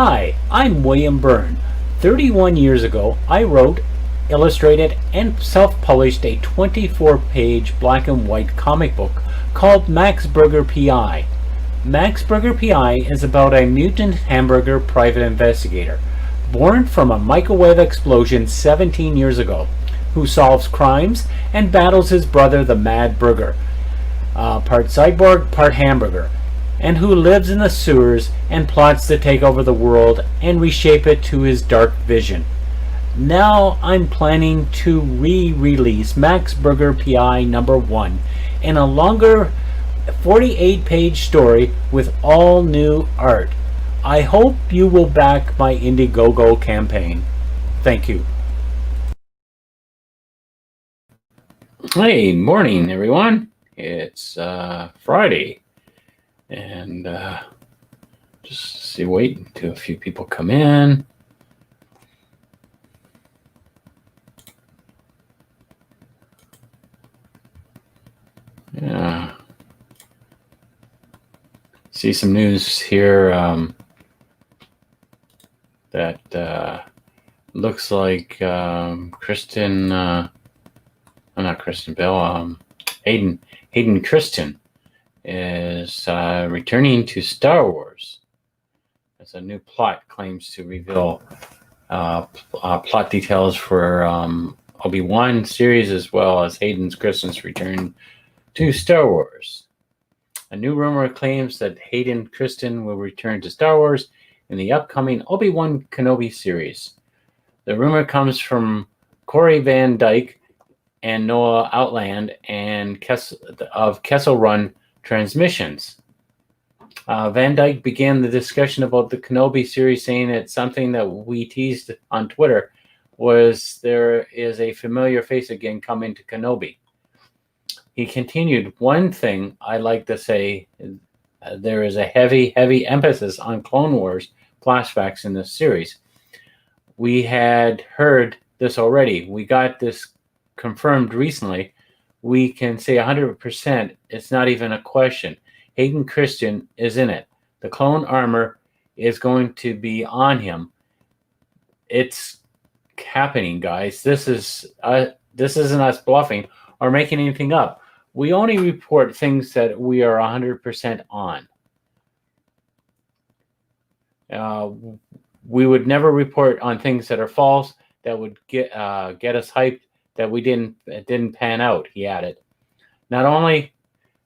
Hi, I'm William Byrne. 31 years ago, I wrote, illustrated, and self-published a 24-page black and white comic book called Max Burger P.I. Max Burger P.I. is about a mutant hamburger private investigator, born from a microwave explosion 17 years ago, who solves crimes and battles his brother the Mad Burger, part cyborg, part hamburger, and who lives in the sewers and plots to take over the world and reshape it to his dark vision. Now I'm planning to re-release Max Burger P.I. number 1 in a longer 48-page story with all new art. I hope you will back my Indiegogo campaign. Thank you. Hey, morning everyone. It's Friday. And just wait until a few people come in. Yeah. See some news here that looks like Kristen, not Kristen Bell, Hayden Christensen is returning to Star Wars as a new plot claims to reveal plot details for Obi-Wan series, as well as Hayden Christensen's return to Star Wars. A new rumor claims that Hayden Christensen will return to Star Wars in the upcoming Obi-Wan Kenobi series. The rumor comes from Corey Van Dyke and Noah Outland and of Kessel Run Transmissions. Van Dyke began the discussion about the Kenobi series, saying that something that we teased on Twitter was there is a familiar face again coming to Kenobi. He continued, one thing I like to say, there is a heavy emphasis on Clone Wars flashbacks in this series. We had heard this already. We got this confirmed recently. We can say 100%, it's not even a question. Hayden Christensen is in it. The clone armor is going to be on him. It's happening, guys. This isn't us bluffing or making anything up. We only report things that we are 100% on. We would never report on things that are false, that would get us hyped, that we didn't pan out, he added. Not only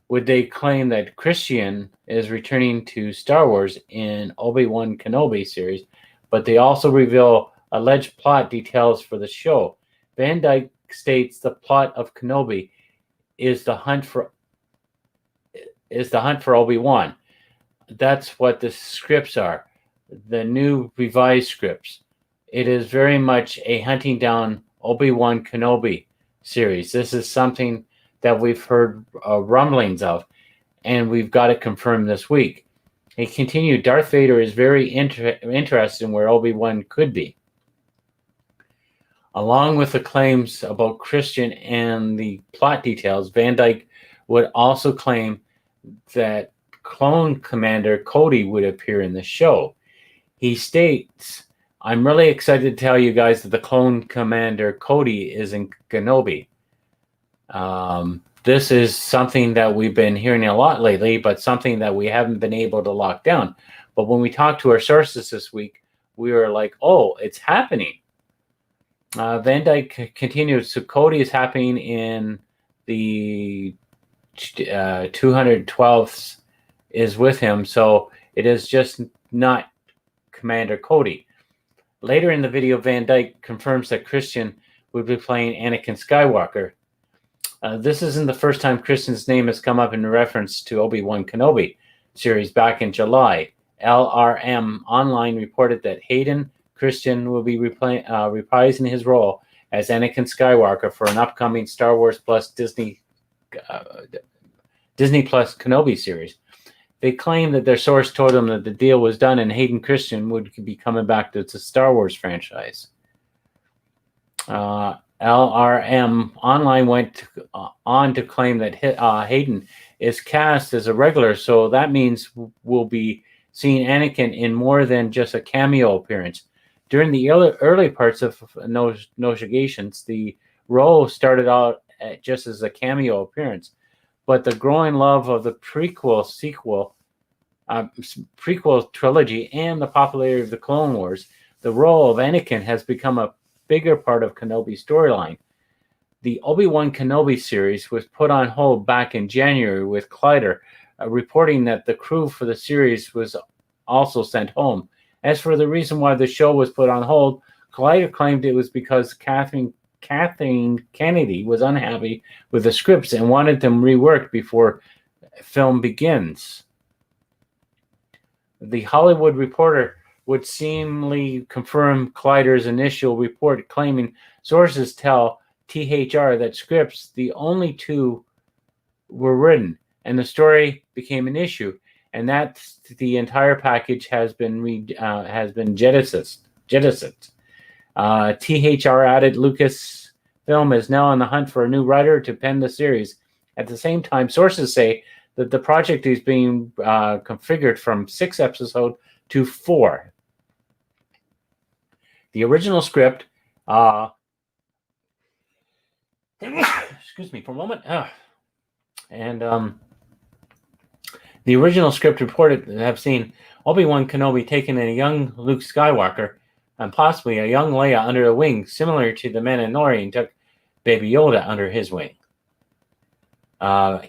would they claim that Christian is returning to Star Wars in Obi-Wan Kenobi series, but they also reveal alleged plot details for the show. Van Dyke states the plot of Kenobi is the hunt for Obi-Wan. That's what the scripts are, the new revised scripts. It is very much a hunting down Obi-Wan Kenobi series. This is something that we've heard rumblings of, and we've got it confirmed this week. He continued, Darth Vader is very interested in where Obi-Wan could be. Along with the claims about Christian and the plot details, Van Dyke would also claim that Clone Commander Cody would appear in the show. He states, I'm really excited to tell you guys that the Clone Commander Cody is in Kenobi. This is something that we've been hearing a lot lately, but something that we haven't been able to lock down. But when we talked to our sources this week, we were like, oh, it's happening. Van Dyke continues, so Cody is happening in the 212th is with him, so it is just not Commander Cody. Later in the video, Van Dyke confirms that Christian would be playing Anakin Skywalker. This isn't the first time Christian's name has come up in reference to Obi-Wan Kenobi series back in July. LRM Online reported that Hayden Christensen will be reprising his role as Anakin Skywalker for an upcoming Star Wars plus Disney Plus Kenobi series. They claim that their source told them that the deal was done and Hayden Christensen would be coming back to the Star Wars franchise. LRM Online went on to claim that Hayden is cast as a regular, so that means will be seeing Anakin in more than just a cameo appearance. During the early parts of negotiations, the role started out just as a cameo appearance, but the growing love of the prequel trilogy and the popularity of the Clone Wars, the role of Anakin has become a bigger part of Kenobi's storyline. The Obi-Wan Kenobi series was put on hold back in January, with Collider reporting that the crew for the series was also sent home. As for the reason why the show was put on hold, Collider claimed it was because Kathleen Kennedy was unhappy with the scripts and wanted them reworked before film begins. The Hollywood Reporter would seemingly confirm Collider's initial report, claiming sources tell THR that scripts, the only two, were written, and the story became an issue, and that the entire package has been jettisoned. THR added Lucasfilm is now on the hunt for a new writer to pen the series. At the same time, sources say that the project is being configured from 6 episodes to 4. The original script, excuse me for a moment, the original script reported to have seen Obi-Wan Kenobi taking a young Luke Skywalker and possibly a young Leia under a wing, similar to the Mandalorian took Baby Yoda under his wing. Ian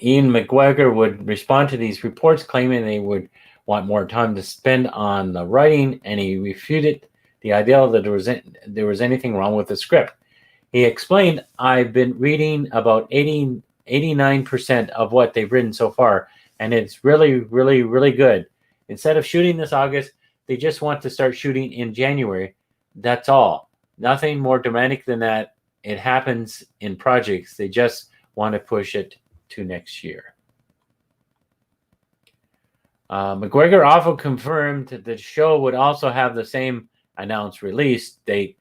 McGregor would respond to these reports, claiming they would want more time to spend on the writing, and he refuted the idea that there was anything wrong with the script. He explained, "I've been reading about 89% of what they've written so far, and it's really, really, really good. Instead of shooting this August, they just want to start shooting in January. That's all. Nothing more dramatic than that. It happens in projects. They just want to push it to next year." McGregor also confirmed that the show would also have the same announced release date,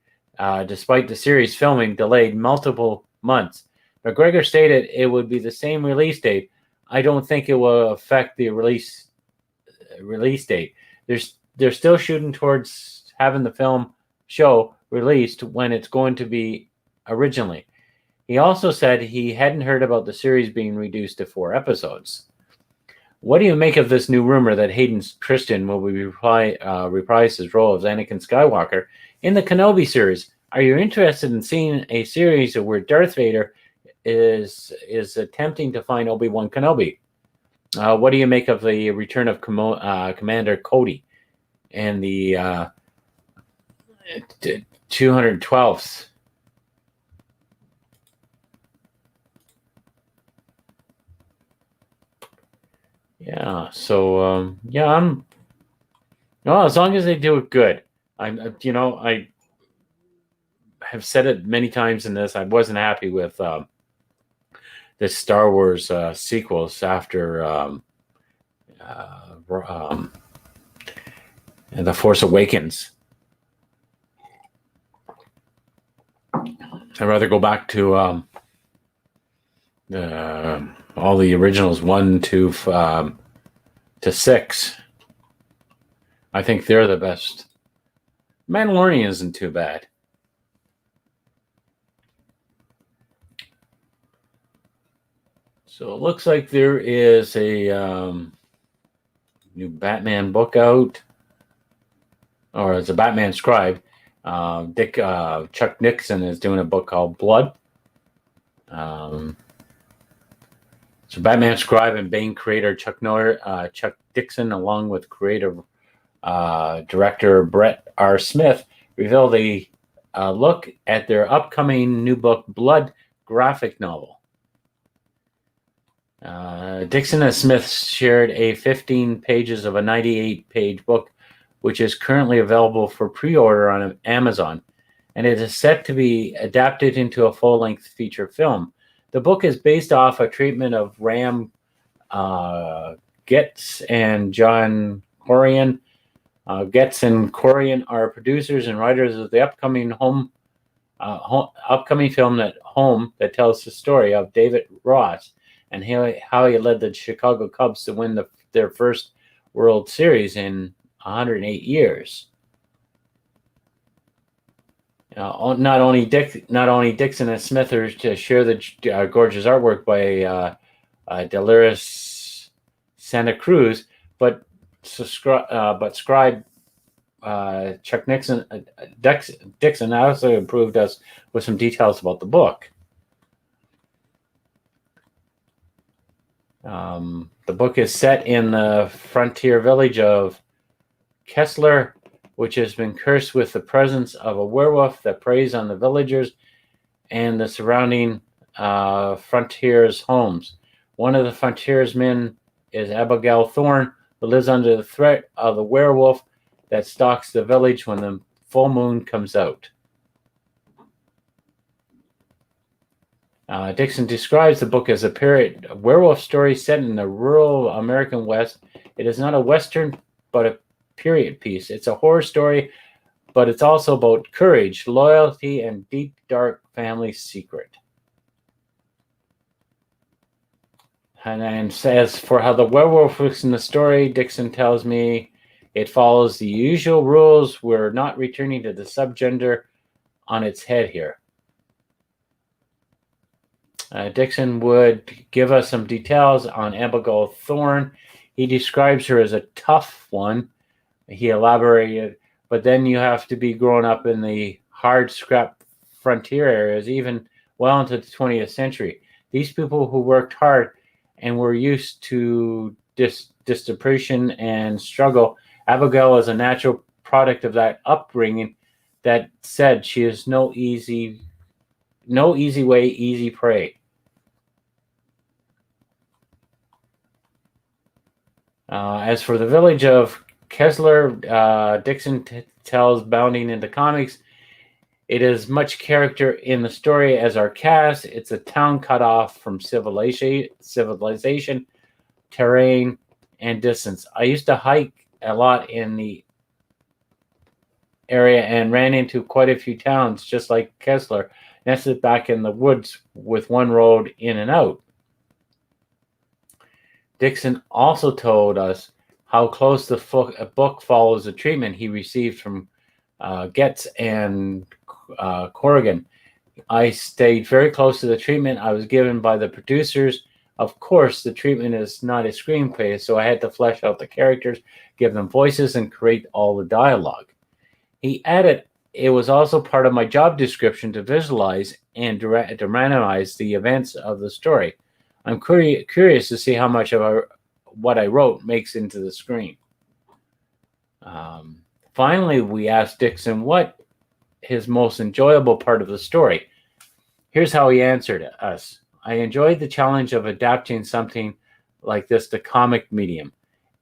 despite the series filming delayed multiple months. McGregor stated it would be the same release date. "I don't think it will affect the release date. They're still shooting towards having the film show released when it's going to be originally." He also said he hadn't heard about the series being reduced to 4 episodes. What do you make of this new rumor that Hayden Christensen will reprise his role as Anakin Skywalker in the Kenobi series? Are you interested in seeing a series where Darth Vader is attempting to find Obi-Wan Kenobi? What do you make of the return of Commander Cody and the 212th? Yeah, so I'm no, as long as they do it good. I have said it many times in this. I wasn't happy with the Star Wars sequels after The Force Awakens. I'd rather go back to all the originals 1 to 6. I think they're the best. Mandalorian isn't too bad. So it looks like there is a new Batman book out, or it's a Batman scribe. Chuck Dixon is doing a book called Blood. So Batman scribe and Bane creator Chuck Dixon, along with creative director Brett R. Smith, revealed a look at their upcoming new book, Blood graphic novel. Dixon and Smith shared 15 pages of a 98-page book, which is currently available for pre-order on Amazon, and it is set to be adapted into a full-length feature film. The book is based off a treatment of Ram Getz and John Corian. Getz and Corian are producers and writers of the upcoming film that tells the story of David Ross and how he led the Chicago Cubs to win their first World Series in 108 years. Not only Dixon and Smith are to share the gorgeous artwork by Delores Santa Cruz, but scribe Chuck Dixon also improved us with some details about the book. The book is set in the frontier village of Kessler, which has been cursed with the presence of a werewolf that preys on the villagers and the surrounding frontiers homes. One of the frontiersmen is Abigail Thorne, who lives under the threat of the werewolf that stalks the village when the full moon comes out. Dixon describes the book as a werewolf story set in the rural American West. It is not a Western, but a period piece. It's a horror story, but it's also about courage, loyalty, and deep, dark family secret. And then as for how the werewolf works in the story, Dixon tells me it follows the usual rules. We're not returning to the subgender on its head here. Dixon would give us some details on Abigail Thorne. He describes her as a tough one. He elaborated, but then you have to be growing up in the hard scrap frontier areas, even well into the 20th century. These people who worked hard and were used to depression and struggle. Abigail is a natural product of that upbringing. That said, she is no easy way, easy prey. As for the village of Kessler, Dixon tells Bounding into Comics, it is much character in the story as our cast. It's a town cut off from civilization, terrain, and distance. I used to hike a lot in the area and ran into quite a few towns just like Kessler, nested back in the woods with one road in and out. Dixon also told us how close the book follows the treatment he received from Getz and Corrigan. I stayed very close to the treatment I was given by the producers. Of course, the treatment is not a screenplay, so I had to flesh out the characters, give them voices, and create all the dialogue. He added, it was also part of my job description to visualize and dramatize the events of the story. I'm curious to see how much of what I wrote makes into the screen. Finally, we asked Dixon what his most enjoyable part of the story. Here's how he answered us. I enjoyed the challenge of adapting something like this to comic medium.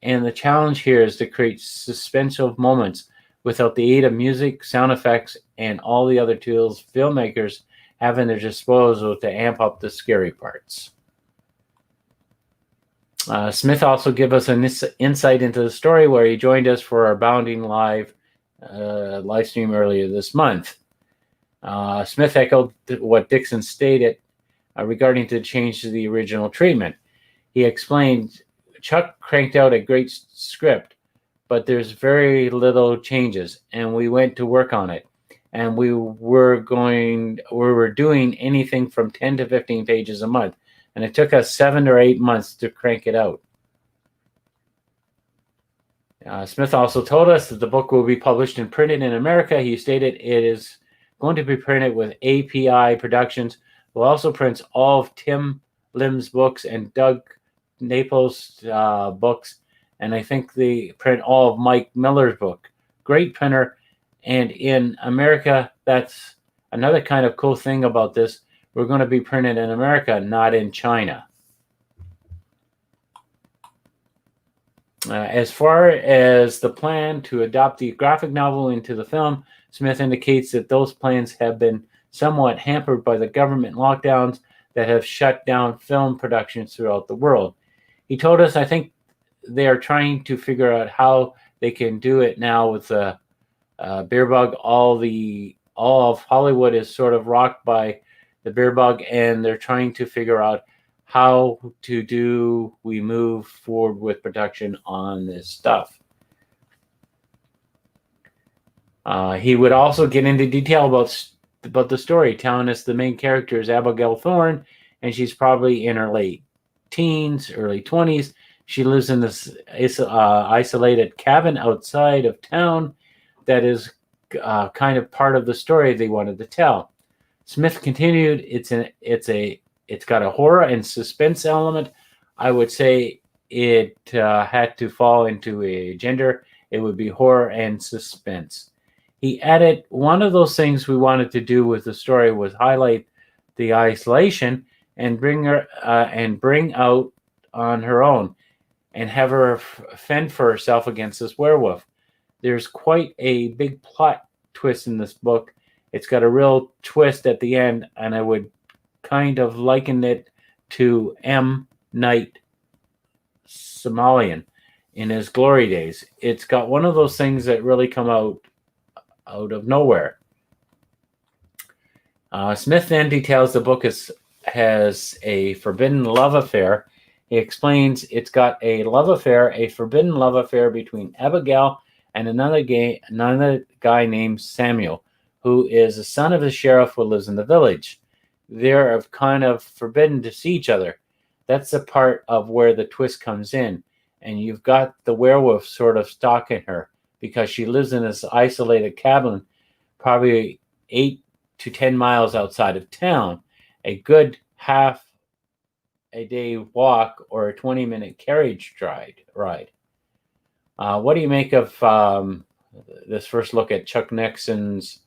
And the challenge here is to create suspenseful moments without the aid of music, sound effects, and all the other tools filmmakers have in their disposal to amp up the scary parts. Smith also gave us an insight into the story where he joined us for our Bounding live stream earlier this month. Smith echoed what Dixon stated regarding the change to the original treatment. He explained, Chuck cranked out a great script, but there's very little changes, and we went to work on it. And we were doing anything from 10 to 15 pages a month. And it took us 7 or 8 months to crank it out. Smith also told us that the book will be published and printed in America. He stated it is going to be printed with API Productions, who also prints all of Tim Lim's books and Doug Naples' books. And I think they print all of Mike Miller's book. Great printer. And in America, that's another kind of cool thing about this. We're going to be printed in America, not in China. As far as the plan to adopt the graphic novel into the film, Smith indicates that those plans have been somewhat hampered by the government lockdowns that have shut down film productions throughout the world. He told us, I think they are trying to figure out how they can do it now with the beer bug. All of Hollywood is sort of rocked by the beer bug, and they're trying to figure out how do we move forward with production on this stuff. He would also get into detail about the story, telling us the main character is Abigail Thorne, and she's probably in her late teens, early 20s. She lives in this isolated cabin outside of town that is kind of part of the story they wanted to tell. Smith continued, it's got a horror and suspense element. I would say it had to fall into a gender. It would be horror and suspense. He added, one of those things we wanted to do with the story was highlight the isolation and bring out on her own and have her fend for herself against this werewolf. There's quite a big plot twist in this book. It's got a real twist at the end, and I would kind of liken it to M. Night Shyamalan in his glory days. It's got one of those things that really come out of nowhere. Smith then details the book has a forbidden love affair. He explains it's got a forbidden love affair between Abigail and another guy named Samuel, who is the son of the sheriff who lives in the village. They're kind of forbidden to see each other. That's the part of where the twist comes in. And you've got the werewolf sort of stalking her because she lives in this isolated cabin, probably 8 to 10 miles outside of town. A good half a day walk or a 20-minute carriage ride. What do you make of this first look at Chuck Nixon's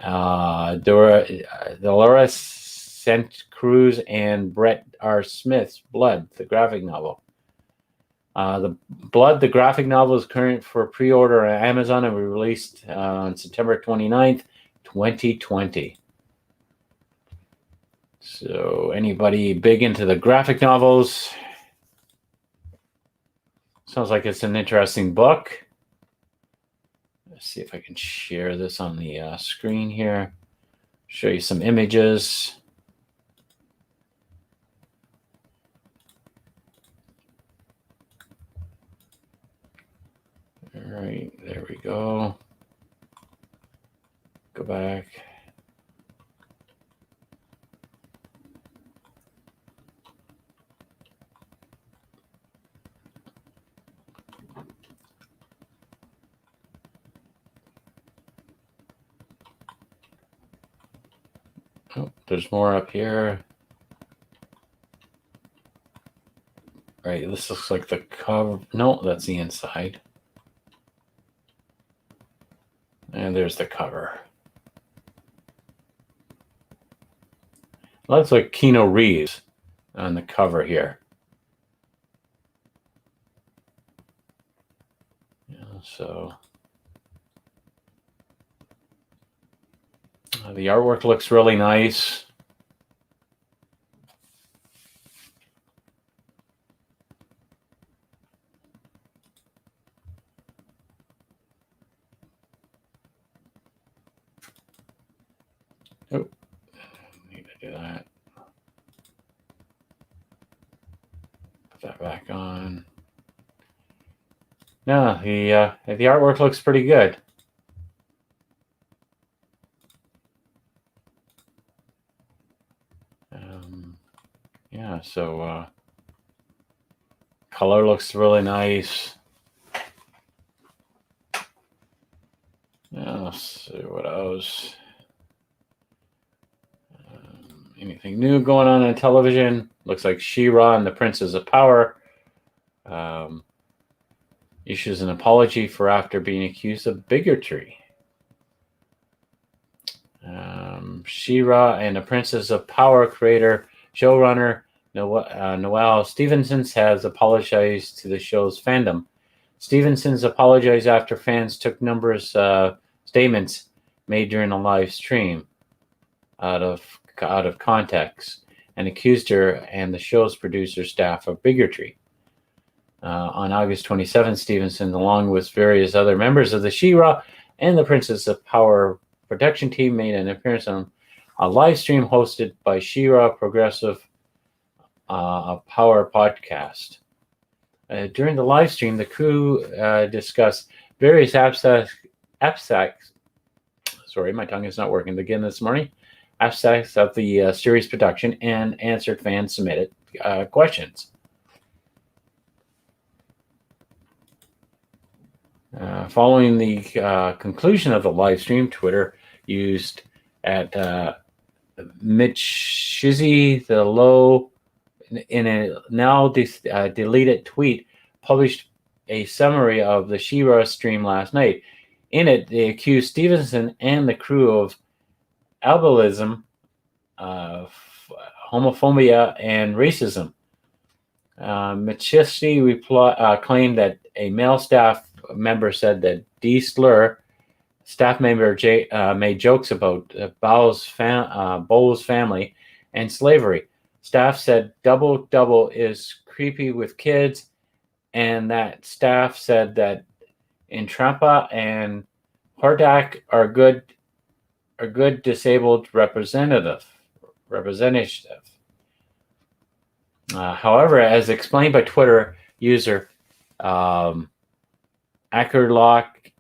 Dolores St. Cruz and Brett R. Smith's Blood, the graphic novel? The graphic novel is current for pre-order on Amazon and will be released on September 29th, 2020. So anybody big into the graphic novels? Sounds like it's an interesting book. Let's see if I can share this on the screen here. Show you some images. All right, there we go. Go back. Oh, there's more up here. All right, this looks like the cover. No, that's the inside. And there's the cover. Looks like Keanu Reeves on the cover here. Yeah, so the artwork looks really nice. Oh, need to do that. Put that back on. Yeah, the artwork looks pretty good. Yeah, so color looks really nice. Yeah, let's see what else. Anything new going on television? Looks like She-Ra and the Princess of Power issues an apology for after being accused of bigotry. She-Ra and the Princess of Power creator, showrunner Noelle Stevenson has apologized to the show's fandom. Stevenson's apologized after fans took numerous statements made during a live stream out of context and accused her and the show's producer staff of bigotry. On August 27th, Stevenson, along with various other members of the She-Ra and the Princess of Power production team, made an appearance on a live stream hosted by She-Ra Progressive Power podcast. During the live stream, the crew discussed various aspects. Sorry, my tongue is not working again this morning. Aspects of the series production and answered fan submitted questions. Following the conclusion of the live stream, Twitter used at Mitch Shizzy the Low in a now deleted tweet published a summary of the She-Ra stream last night. In it, they accused Stevenson and the crew of ableism, homophobia, and racism. Mitchisi claimed that a male staff member said that D. Slur, staff member made jokes about Bowles' family and slavery. Staff said Double is creepy with kids, and that staff said that Intrampa and Hordak are good disabled representative. However, as explained by Twitter user Ackerlock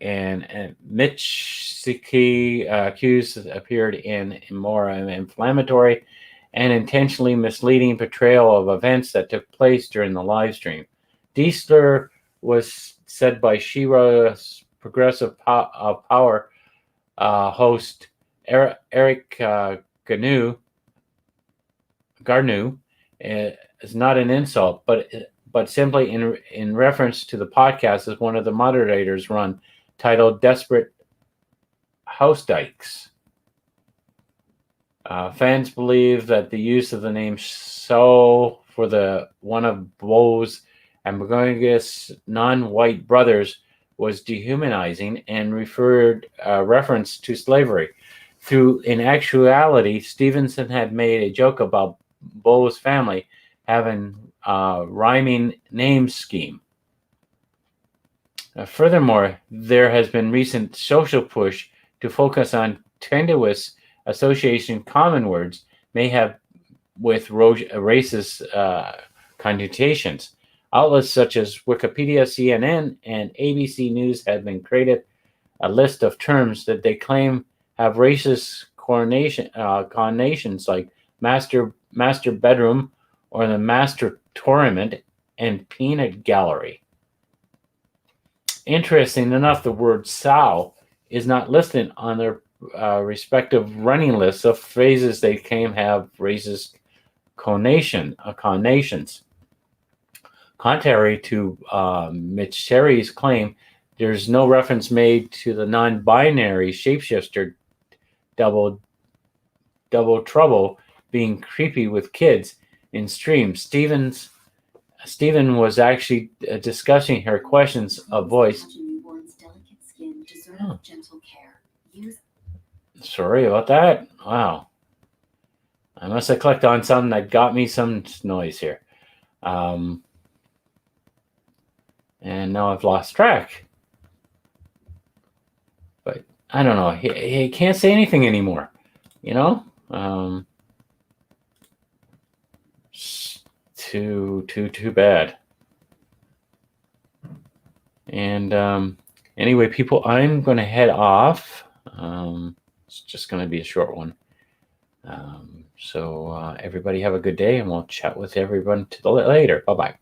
and Mitch Siki, accused appeared in more inflammatory and intentionally misleading portrayal of events that took place during the live stream. Deisler was said by She-Ra's Progressive Power host Eric Garneau is not an insult, but simply in reference to the podcast as one of the moderators run, titled Desperate House Dykes. Fans believe that the use of the name So for the one of Bowles and Burgundius non-white brothers was dehumanizing and reference to slavery. In actuality, Stevenson had made a joke about Bowles' family having a rhyming name scheme. Furthermore, there has been recent social push to focus on tenuous association common words may have with racist connotations. Outlets such as Wikipedia, CNN, and ABC News have been created a list of terms that they claim have racist connotations like master bedroom or the master tournament and peanut gallery. Interesting enough, the word sow is not listed on their respective running lists of phrases they claim have racist connotations. Contrary to Mitch Terry's claim, there's no reference made to the non-binary shapeshifter Double Trouble being creepy with kids in stream. Steven was actually discussing her questions of voice. Oh. Sorry about that. Wow. I must have clicked on something that got me some noise here. And now I've lost track. But I don't know. He can't say anything anymore. You know? Too bad. And anyway, people, I'm going to head off. It's just going to be a short one. So everybody have a good day, and we'll chat with everyone later. Bye-bye.